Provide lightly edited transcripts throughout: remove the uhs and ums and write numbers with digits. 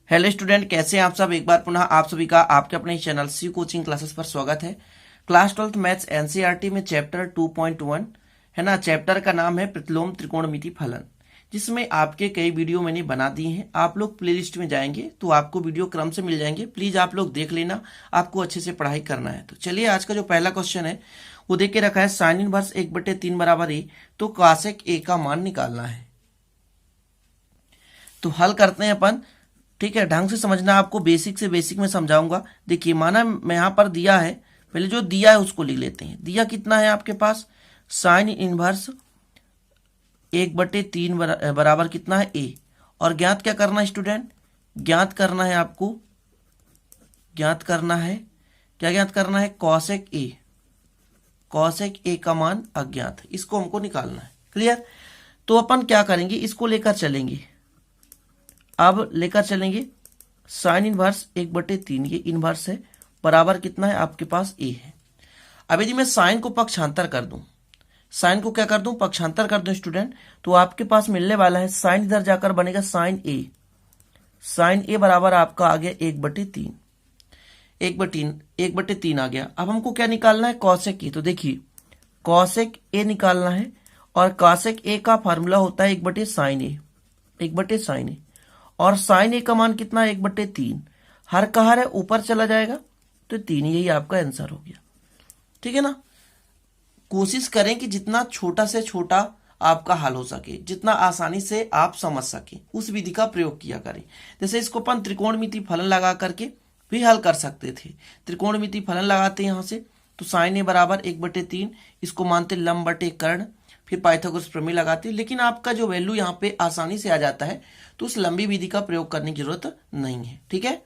Hello student, कैसे हैं आप सब। एक बार पुनः आप सभी का आपके अपने चैनल सी कोचिंग क्लासेस पर स्वागत है। क्लास 12th मैथ्स एनसीईआरटी में चैप्टर 2.1 है ना। चैप्टर का नाम है प्रतिलोम त्रिकोणमिति फलन, जिसमें आपके कई वीडियो मैंने बना दिए हैं। आप लोग प्लेलिस्ट में जाएंगे तो आपको वीडियो क्रम से मिल जाएंगे। प्लीज आप लोग देख लेना, आपको अच्छे से पढ़ाई करना है। तो चलिए, आज का जो पहला क्वेश्चन है वो देख के रखा है साइन इनवर्स 1/3 बराबर ए, तो कॉसेक ए का मान निकालना है। तो हल करते हैं अपन, ठीक है। ढंग से समझना, आपको बेसिक से बेसिक में समझाऊंगा। देखिए, माना मैं यहां पर दिया है, पहले जो दिया है उसको लिख लेते हैं। दिया कितना है आपके पास, साइन इनवर्स 1/3 बराबर कितना है ए। और ज्ञात क्या करना है स्टूडेंट, ज्ञात करना है आपको, ज्ञात करना है, क्या ज्ञात करना है, कॉसेक ए। कॉसेक ए का मान अज्ञात है, इसको हमको निकालना है। क्लियर। तो अपन क्या करेंगे, इसको लेकर चलेंगे। अब लेकर चलेंगे साइन इनवर्स 1/3, ये इनवर्स है, बराबर कितना है आपके पास ए है। अब यदि मैं साइन को पक्षांतर कर दूं, साइन को क्या कर दूं, पक्षांतर कर दूं स्टूडेंट, तो आपके पास मिलने वाला है साइन इधर जाकर बनेगा साइन ए। साइन ए बराबर आपका आ गया 1/3, 1/3 आ गया। अब हमको क्या निकालना है, कॉसेक ए। तो देखिए, कॉसेक ए निकालना है, और कॉसेक ए का फार्मूला होता है 1/sin ए, 1/sin ए। और साइन ए का मान कितना है, 1/3। हर का हर है, ऊपर चला जाएगा तो 3, यही आपका आंसर हो गया। ठीक है ना। कोशिश करें कि जितना छोटा से छोटा आपका हल हो सके, जितना आसानी से आप समझ सके, उस विधि का प्रयोग किया करें। जैसे इसको अपन त्रिकोणमिति फलन लगा करके भी हल कर सकते थे। त्रिकोणमिति फलन लगाते हैं यहां से, तो साइन ए बराबर 1/3, इसको मानते लंब बटे कर्ण, फिर पाइथागोरस प्रमेय लगाते हैं। लेकिन आपका जो वैल्यू यहाँ पे आसानी से आ जाता है, तो उस लंबी विधि का प्रयोग करने की जरूरत नहीं है। ठीक है।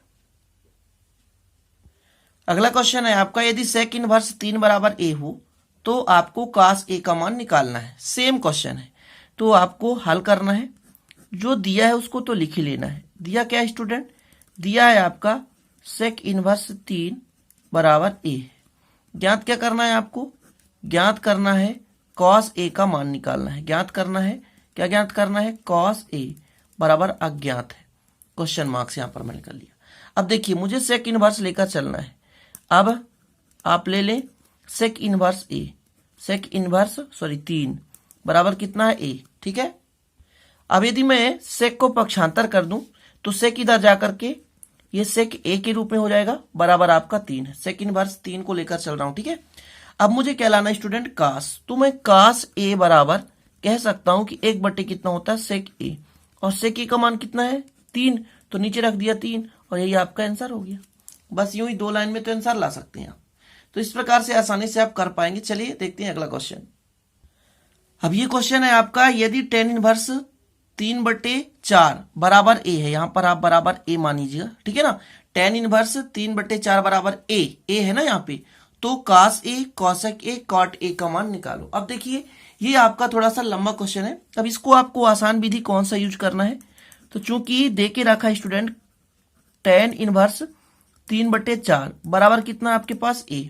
अगला क्वेश्चन है आपका, यदि सेक इनवर्स 3 बराबर ए हो तो आपको कास ए का मान निकालना है। सेम क्वेश्चन है, तो आपको हल करना है। जो दिया है उसको तो लिख ही लेना है। दिया क्या है स्टूडेंट, दिया है आपका सेक इनवर्स 3 बराबर ए। ज्ञात क्या करना है आपको, ज्ञात करना है कॉस ए का मान निकालना है। ज्ञात करना है, क्या ज्ञात करना है, कॉस ए बराबर अज्ञात है। क्वेश्चन मार्क्स यहां पर मैंने कर लिया। अब देखिए, मुझे सेक इनवर्स लेकर चलना है। अब आप ले लें सेक इनवर्स ए, सेक इनवर्स 3 बराबर कितना है ए। ठीक है। अब यदि मैं सेक को पक्षांतर कर दूं, तो सेक इधर जाकर के ये सेक ए के रूप में हो जाएगा, बराबर आपका 3 है। सेक इनवर्स 3 को लेकर चल रहा हूं। ठीक है। अब मुझे क्या लाना है स्टूडेंट, कास। तो मैं कास ए बराबर कह सकता हूं कि 1 कितना होता है, सेक ए। और सेक ए का मान कितना है, 3, तो नीचे रख दिया 3, और यही आपका आंसर हो गया। बस यूं ही 2 लाइन में तो आंसर ला सकते हैं आप। तो इस प्रकार से आसानी से आप कर पाएंगे। चलिए देखते हैं अगला क्वेश्चन। अब ये क्वेश्चन है आपका, यदि टेन इनवर्स 3/4 बराबर ए है, यहां पर आप बराबर ए मान लीजिएगा। ठीक है ना। टेन इनवर्स 3/4 बराबर ए है ना यहाँ पे, तो कास ए, कॉसेक ए, कॉट ए का मान निकालो। अब देखिए, ये आपका थोड़ा सा लंबा क्वेश्चन है। अब इसको आपको आसान विधि कौन सा यूज करना है, तो चूंकि दे के रखा है स्टूडेंट टेन इनवर्स 3/4 बराबर कितना आपके पास ए।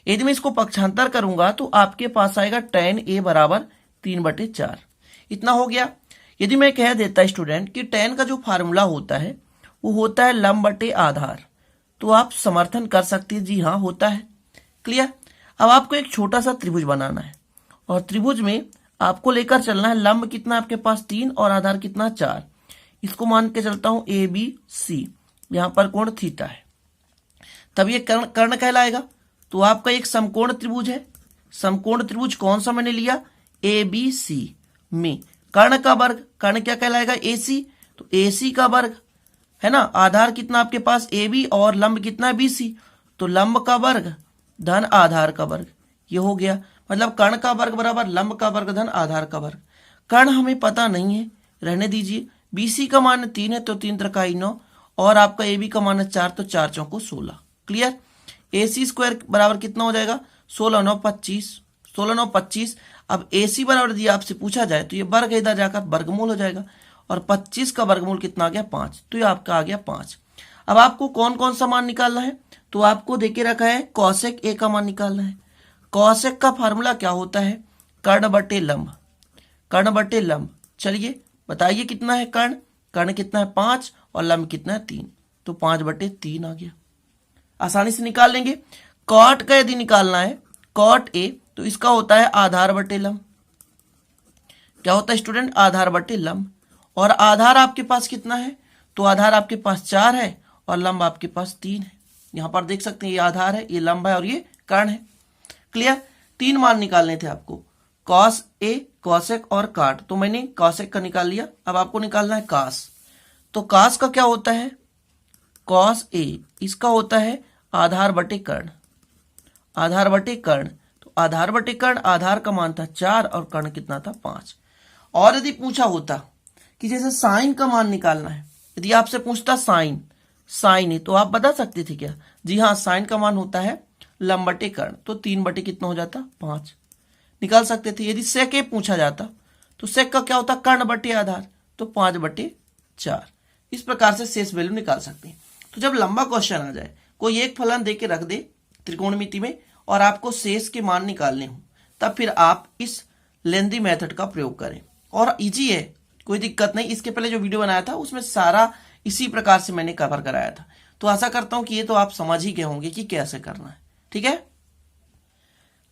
यदि मैं इसको पक्षांतर करूंगा तो आपके पास आएगा टेन ए बराबर 3/4, इतना हो गया। यदि मैं कह देता स्टूडेंट कि टेन का जो फार्मूला होता है वो होता है लंब बटे आधार, तो आप समर्थन कर सकते हैं, जी हाँ होता है। क्लियर। अब आपको एक छोटा सा त्रिभुज बनाना है, और त्रिभुज में आपको लेकर चलना है लंब कितना आपके पास 3 और आधार कितना 4। इसको मान के चलता हूं ए बी सी, यहां पर कोण थीटा है, तब ये कर्ण कहलाएगा। तो आपका एक समकोण त्रिभुज है। समकोण त्रिभुज कौन सा मैंने लिया, ए बी सी में कर्ण का वर्ग, कर्ण क्या कहलाएगा, ए सी, तो ए सी का वर्ग है ना। आधार कितना आपके पास ए बी, और लंब कितना बी सी, तो लंब का वर्ग धन आधार का वर्ग, ये हो गया। मतलब कर्ण का वर्ग बराबर लंब का वर्ग धन आधार का वर्ग। कर्ण हमें पता नहीं है, रहने दीजिए। बीसी का मान 3 है, तो 3 त्रिकाई 9, और आपका ए बी का मान 4, तो 4 चौको 16। क्लियर। ए सी स्क्वायर बराबर कितना हो जाएगा, 16 9 25, 16 9 25। अब ए सी बराबर दिया आपसे पूछा जाए तो ये वर्ग इधर जाकर वर्गमूल हो जाएगा, और 25 का वर्गमूल कितना आ गया, 5, तो ये आपका आ गया 5। अब आपको कौन कौन सा मान निकालना है, तो आपको देके रखा है कॉसेक ए का मान निकालना है। कॉसेक का फार्मूला क्या होता है, कर्ण बटे लंब, कर्ण बटे लंब। चलिए बताइए कितना है कर्ण, कर्ण कितना है 5 और लंब कितना है 3, तो 5/3 आ गया, आसानी से निकाल लेंगे। कॉट का यदि निकालना है कॉट ए, तो इसका होता है आधार बटे लंब। क्या होता है स्टूडेंट? आधार बटे लंब। और आधार आपके पास कितना है? तो आधार आपके पास 4 है और लंब आपके पास 3 है। यहां पर देख सकते हैं ये आधार है, ये लंब है और ये कर्ण है। क्लियर? 3 मान निकालने थे आपको, कॉस ए, कॉसेक और काट। तो मैंने कॉसेक का निकाल लिया, अब आपको निकालना है कास। तो कास का क्या होता है? कॉस ए, इसका होता है आधार बटे कर्ण। आधार बटे कर्ण, तो आधार बटे कर्ण, आधार का मान था 4 और कर्ण कितना था 5। और यदि पूछा होता कि जैसे साइन का मान निकालना है, यदि आपसे पूछता साइन, साइन है, तो आप बता सकते थे क्या? जी हाँ, साइन का मान होता है लंब बटे कर्ण, तो 3 बटे कितना हो जाता 5, निकाल सकते थे। यदि सेक ए पूछा जाता तो सेक का क्या होता? कर्ण बटे आधार, तो 5/4। इस प्रकार से शेष वैल्यू निकाल सकते हैं। तो जब लंबा क्वेश्चन आ जाए, कोई एक फलन दे के रख दे त्रिकोणमिति में और आपको शेष के मान निकालने हो, तब फिर आप इस लेंदी मेथड का प्रयोग करें। और इजी है, कोई दिक्कत नहीं। इसके पहले जो वीडियो बनाया था उसमें सारा इसी प्रकार से मैंने कवर कराया था। तो आशा करता हूं कि ये तो आप समझ ही गए होंगे कि कैसे करना है। ठीक है,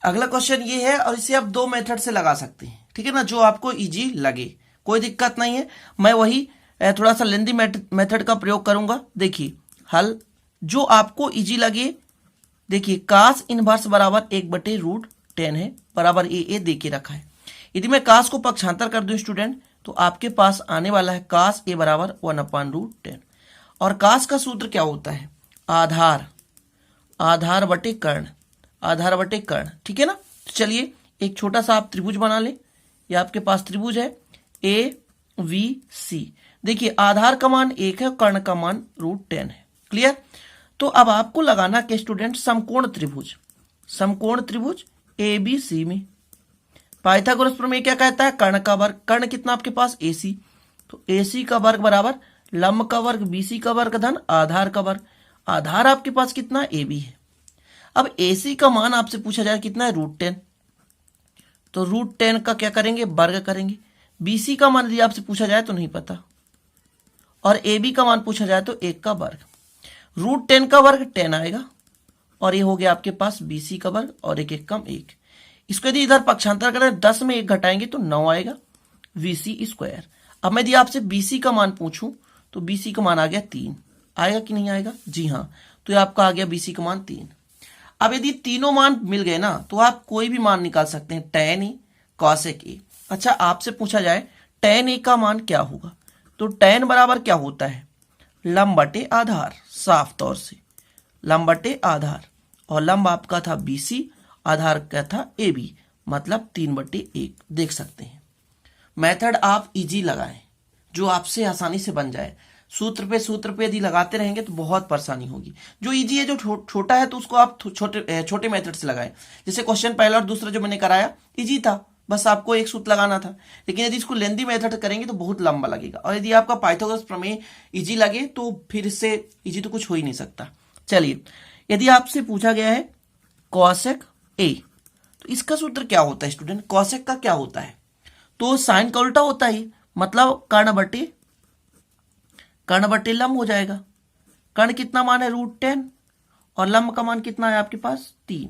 अगला क्वेश्चन ये है और इसे आप 2 मेथड से लगा सकते हैं। ठीक है ना, जो आपको इजी लगे, कोई दिक्कत नहीं है। मैं वही थोड़ा सा लेंदी मेथड का प्रयोग करूंगा। देखिए हल जो आपको इजी लगे। देखिए कास इनवर्स बराबर 1/√10 है, बराबर ए दे के रखा है। यदि मैं कास को पक्षांतर कर दूं स्टूडेंट, तो आपके पास आने वाला है कास ए बराबर 1/√10। और कास का सूत्र क्या होता है? आधार, आधार बटे कर्ण, आधार बटे कर्ण। ठीक है ना, तो चलिए एक छोटा सा आप त्रिभुज बना ले। ये आपके पास त्रिभुज है ABC। देखिए आधार का मान 1 है, कर्ण का मान √10 है। क्लियर? तो अब आपको लगाना के स्टूडेंट समकोण त्रिभुज, समकोण त्रिभुज ABC में पाइथागोरस प्रमेय क्या कहता है? कर्ण का वर्ग, कर्ण कितना आपके पास AC, तो AC का वर्ग बराबर लंब का वर्ग BC का वर्ग धन आधार का वर्ग। आधार आपके पास कितना AB है। अब AC का मान आपसे पूछा जाए कितना है? √10, तो √10 का क्या करेंगे? वर्ग करेंगे। BC का मान यदि आपसे पूछा जाए तो नहीं पता, और AB का मान पूछा जाए तो 1 का वर्ग। √10 का वर्ग 10 आएगा, और ये हो गया आपके पास BC का वर्ग, और 1 1 कम 1। इसको यदि इधर पक्षांतर करें 10 में 1 घटाएंगे तो 9 आएगा VC²। अब मैं यदि आपसे BC का मान पूछूं तो BC का मान आ गया 3, आएगा कि नहीं आएगा? जी हाँ, तो ये आपका आ गया BC का मान 3। अब यदि तीनों मान मिल गए ना, तो आप कोई भी मान निकाल सकते हैं, tan ए, cosec ए। अच्छा आपसे पूछा जाए tan ए का मान क्या होगा, तो tan बराबर क्या होता है? लंब बटे आधार, साफ तौर से लंब बटे आधार, और लंब आपका था BC, आधार का था AB, मतलब 3/1। देख सकते हैं मेथड आप इजी लगाएं, जो आपसे आसानी से बन जाए। सूत्र पे यदि लगाते रहेंगे तो बहुत परेशानी होगी। जो इजी है, जो छोटा है, तो उसको आप छोटे मेथड से लगाएं। जैसे क्वेश्चन पहला और दूसरा जो मैंने कराया इजी था, बस आपको एक सूत्र लगाना था। लेकिन यदि इसको लेंदी मेथड करेंगे तो बहुत लंबा लगेगा। और यदि आपका पाइथागोरस प्रमेय इजी लगे तो फिर इससे इजी तो कुछ हो ही नहीं सकता। चलिए, यदि आपसे पूछा गया है कॉसेक ए, तो इसका सूत्र क्या होता है स्टूडेंट? कॉसेक का क्या होता है? तो साइन का उल्टा होता है, मतलब कर्ण बटे लंब हो जाएगा। कर्ण कितना मान है? √10, और लंब का मान कितना है आपके पास? 3।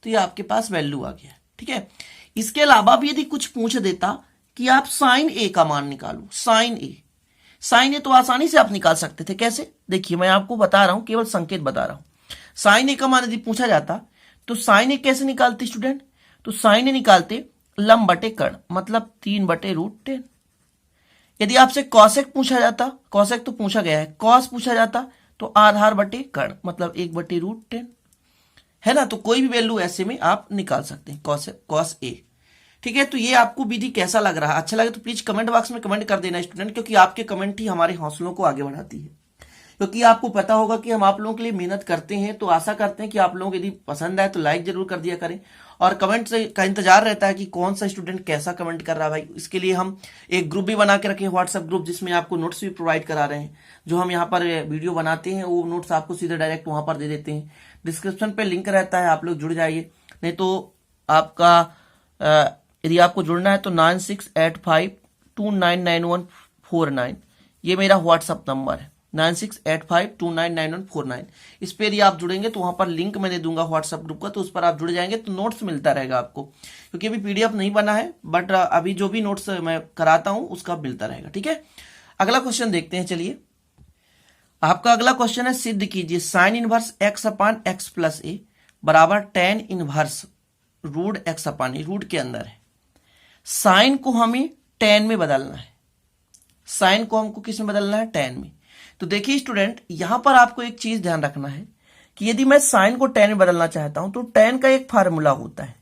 तो ये आपके पास वैल्यू आ गया। ठीक है, इसके अलावा भी यदि कुछ पूछ देता कि आप साइन ए का मान निकालो, साइन ए तो आसानी से आप निकाल सकते थे। कैसे? देखिए मैं आपको बता रहा हूं, केवल संकेत बता रहा हूं। साइन ए का मान यदि पूछा जाता तो साइन ए कैसे निकालते स्टूडेंट? तो साइन ए निकालते लंब बटे कर्ण, मतलब 3/√10। यदि आपसे कॉसेक पूछा जाता, कॉसेक तो पूछा गया है, कॉस पूछा जाता तो आधार बटे कर्ण, मतलब 1/√10 है ना। तो कोई भी वैल्यू ऐसे में आप निकाल सकते हैं, कॉस ए। ठीक है, तो ये आपको विधि कैसा लग रहा है? अच्छा लगे तो प्लीज कमेंट बॉक्स में कमेंट कर देना स्टूडेंट, क्योंकि आपके कमेंट ही हमारे हौसलों को आगे बढ़ाती है। क्योंकि आपको पता होगा कि हम आप लोगों के लिए मेहनत करते हैं, तो आशा करते हैं कि आप लोगों को यदि पसंद आए तो लाइक जरूर कर दिया करें। और कमेंट से का इंतजार रहता है कि कौन सा स्टूडेंट कैसा कमेंट कर रहा है भाई। इसके लिए हम एक ग्रुप भी बना के रखे हैं, व्हाट्सएप ग्रुप, जिसमें आपको नोट्स भी प्रोवाइड करा रहे हैं। जो हम यहाँ पर वीडियो बनाते हैं वो नोट्स आपको सीधे डायरेक्ट वहां पर दे देते हैं। डिस्क्रिप्शन पे लिंक रहता है, आप लोग जुड़ जाइए। नहीं तो आपका यदि आपको जुड़ना है तो 9685299149, ये मेरा व्हाट्सअप नंबर है 9685299149। इस पर यदि आप जुड़ेंगे तो वहां पर लिंक मैं दे दूंगा व्हाट्सएप ग्रुप का, तो उस पर आप जुड़ जाएंगे तो नोट्स मिलता रहेगा आपको, क्योंकि अभी पीडीएफ नहीं बना है, बट अभी जो भी नोट्स मैं कराता हूं उसका मिलता रहेगा। ठीक है, अगला क्वेश्चन देखते हैं। चलिए, आपका अगला क्वेश्चन है, सिद्ध कीजिए sine inverse x upon x plus a बराबर टेन इनवर्स रूट एक्स अपान ए। रूट के अंदर है, साइन को हमें टेन में बदलना है, साइन को हमको किस में बदलना है, टेन में। तो देखिए स्टूडेंट, यहां पर आपको एक चीज ध्यान रखना है कि यदि मैं साइन को टेन में बदलना चाहता हूं तो टेन का एक फार्मूला होता है,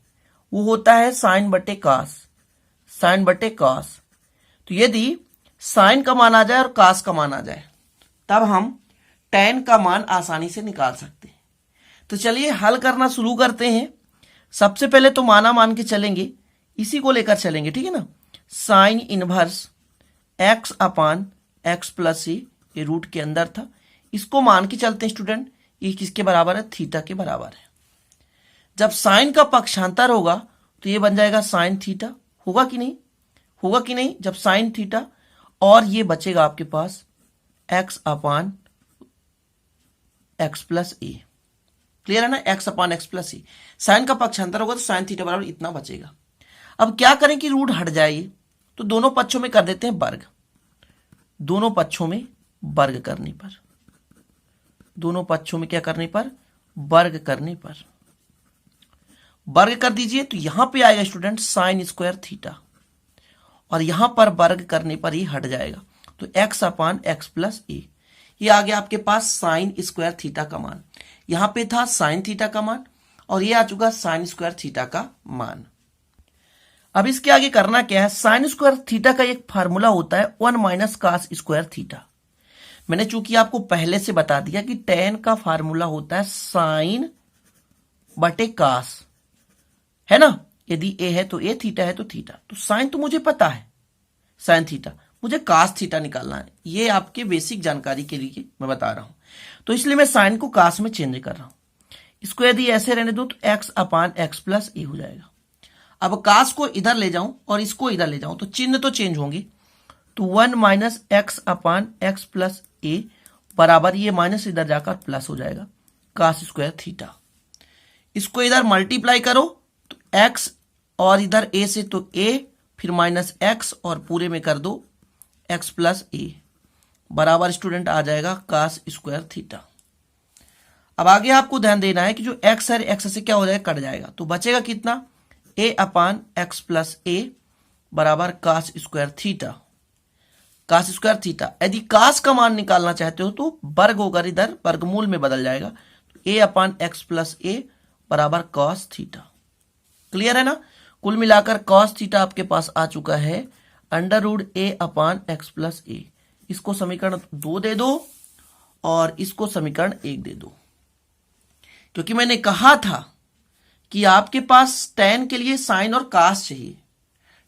वो होता है साइन बटे कास, साइन बटे कास। तो यदि साइन का मान आ जाए और कास का मान आ जाए तब हम टेन का मान आसानी से निकाल सकते हैं। तो चलिए हल करना शुरू करते हैं। सबसे पहले तो माना मान के चलेंगे, इसी को लेकर चलेंगे, ठीक है ना। साइन इनवर्स एक्स अपान एक्स प्लस ए, ये रूट के अंदर था, इसको मान के चलते हैं स्टूडेंट, ये किसके बराबर है, थीटा के बराबर है। जब साइन का पक्षांतर होगा तो ये बन जाएगा साइन थीटा, होगा कि नहीं, होगा कि नहीं, जब साइन थीटा, और ये बचेगा आपके पास एक्स अपान एक्स प्लस ए। क्लियर है ना, एक्स अपान एक्स प्लस ए। साइन का पक्षांतर होगा तो साइन थीटा बराबर इतना बचेगा। अब क्या करें कि रूट हट जाए, तो दोनों पक्षों में कर देते हैं वर्ग, दोनों पक्षों में वर्ग करने पर, दोनों पक्षों में क्या करने पर, वर्ग करने पर वर्ग कर दीजिए। तो यहां पे आएगा स्टूडेंट साइन स्क्वायर थीटा, और यहां पर वर्ग करने पर ही हट जाएगा, तो एक्स अपान एक्स प्लस ए। ये आ गया आपके पास साइन स्क्वायर थीटा का मान, यहां पे था साइन थीटा का मान, और ये आ चुका साइन स्क्वायर थीटा का मान। अब इसके आगे करना क्या है, साइन स्क्वायर थीटा का एक फार्मूला होता है 1 माइनस कास स्क्वायर थीटा। मैंने चूंकि आपको पहले से बता दिया कि टेन का फार्मूला होता है साइन बटे कास, है ना। यदि ए है तो ए, थीटा है तो थीटा। तो साइन तो मुझे पता है साइन थीटा, मुझे कास थीटा निकालना है। ये आपके बेसिक जानकारी के लिए मैं बता रहा हूं, तो इसलिए मैं साइन को कास में चेंज कर रहा हूं। इसको यदि ऐसे रहने दो तो एक्स अपान एक्स प्लस ए हो जाएगा। अब कास को इधर ले जाऊं और इसको इधर ले जाऊं तो चिन्ह तो चेंज होंगे, तो 1 minus x upon x plus a बराबर, ये माइनस इधर जाकर प्लस हो जाएगा कास स्क्वायर थीटा। इसको इधर मल्टीप्लाई करो तो एक्स, और इधर ए से तो ए, फिर माइनस एक्स, और पूरे में कर दो एक्स प्लस ए बराबर स्टूडेंट आ जाएगा कास स्क्वायर थीटा। अब आगे आपको ध्यान देना है कि जो एक्स है, एक्स से क्या हो जाएगा, कट जाएगा, तो बचेगा कितना, ए अपान एक्स प्लस ए बराबर cos square theta, cos square theta. यदि कास का मान निकालना चाहते हो तो वर्ग होकर इधर वर्गमूल में बदल जाएगा, तो ए अपान एक्स प्लस ए बराबर कॉस थीटा। क्लियर है ना। कुल मिलाकर कॉस थीटा आपके पास आ चुका है अंडर रूट ए अपान एक्स प्लस ए। इसको समीकरण 2 दे दो और इसको समीकरण 1 दे दो, क्योंकि मैंने कहा था कि आपके पास टेन के लिए साइन और कास चाहिए,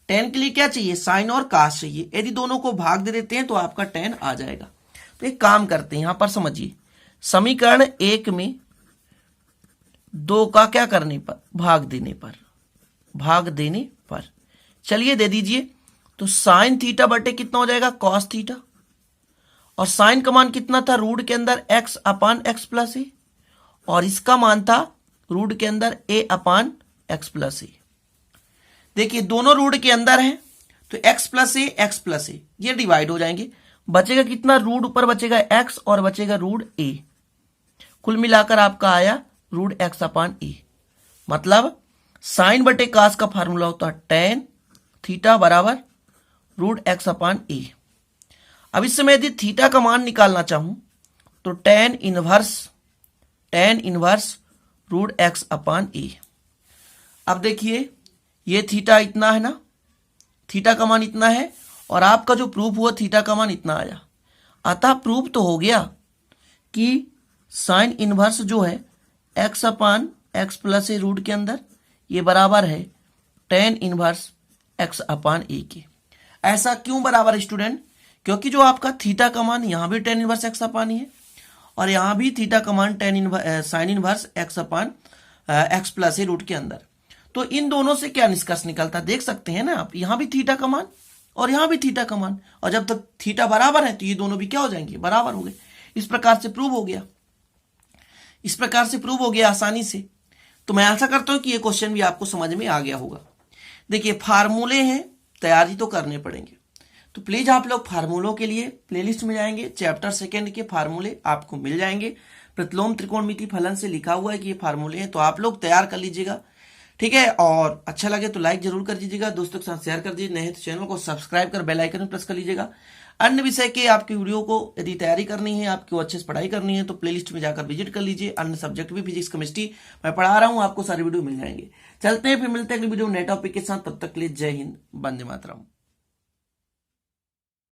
टेन के लिए क्या चाहिए, साइन और कास चाहिए। यदि दोनों को भाग दे देते हैं तो आपका टेन आ जाएगा। तो एक काम करते हैं, यहां पर समझिए, समीकरण 1 में 2 का क्या करने पर, भाग देने पर, भाग देने पर, चलिए दे दीजिए। तो साइन थीटा बटे कितना हो जाएगा, कॉस थीटा, और साइन का मान कितना था, रूट के अंदर एक्स अपान एक्स प्लस ए, और इसका मान था रूट के अंदर ए अपान एक्स प्लस ए। देखिए दोनों रूट के अंदर हैं तो एक्स प्लस ए ये डिवाइड हो जाएंगे, बचेगा कितना, रूट ऊपर बचेगा एक्स और बचेगा रूट ए। कुल मिलाकर आपका आया रूट एक्स अपान ए। मतलब साइन बटे कास का फार्मूला होता है टेन थीटा बराबर रूट एक्स अपान ए। अब इस समय यदि थीटा का मान निकालना चाहूं तो टेन इनवर्स रूट एक्स अपान ए। अब देखिए ये थीटा इतना है ना, थीटा का मान इतना है, और आपका जो प्रूफ हुआ थीटा का मान इतना आया। अतः प्रूफ तो हो गया कि साइन इनवर्स जो है एक्स अपान एक्स प्लस ए रूट के अंदर, ये बराबर है टेन इनवर्स एक्स अपान ए के। ऐसा क्यों बराबर है स्टूडेंट, क्योंकि जो आपका थीटा का मान यहां भी टेन इनवर्स एक्स अपान ही है, और यहां भी थीटा का मान साइन इनवर्स एक्स अपान एक्स प्लस ए रूट के अंदर। तो इन दोनों से क्या निष्कर्ष निकलता देख सकते हैं ना आप, यहां भी थीटा का मान और यहाँ भी थीटा का मान, और जब तक थीटा बराबर है तो ये दोनों भी क्या हो जाएंगे, बराबर हो गए। इस प्रकार से प्रूव हो गया, इस प्रकार से प्रूव हो गया आसानी से। तो मैं आशा करता हूं कि ये क्वेश्चन भी आपको समझ में आ गया होगा। देखिए फार्मूले हैं, तैयारी तो करने पड़ेंगे, तो प्लीज आप लोग फार्मूलों के लिए प्लेलिस्ट में जाएंगे, चैप्टर 2 के फार्मूले आपको मिल जाएंगे। प्रतिलोम त्रिकोणमिति फलन से लिखा हुआ है कि ये फार्मूले हैं, तो आप लोग तैयार कर लीजिएगा, ठीक है। और अच्छा लगे तो लाइक जरूर कर दीजिएगा, दोस्तों के साथ शेयर कर दीजिए, नहीं तो चैनल को सब्सक्राइब कर बेल आइकन में प्रेस कर लीजिएगा। अन्य विषय के आपकी वीडियो को यदि तैयारी करनी है, आपको अच्छे से पढ़ाई करनी है, तो प्लेलिस्ट में जाकर विजिट कर लीजिए। अन्य सब्जेक्ट भी, फिजिक्स केमिस्ट्री मैं पढ़ा रहा हूं, आपको सारे वीडियो मिल जाएंगे। चलते हैं, फिर मिलते हैं अगली वीडियो नए टॉपिक के साथ। तब तक के लिए जय हिंद, वंदे मातरम।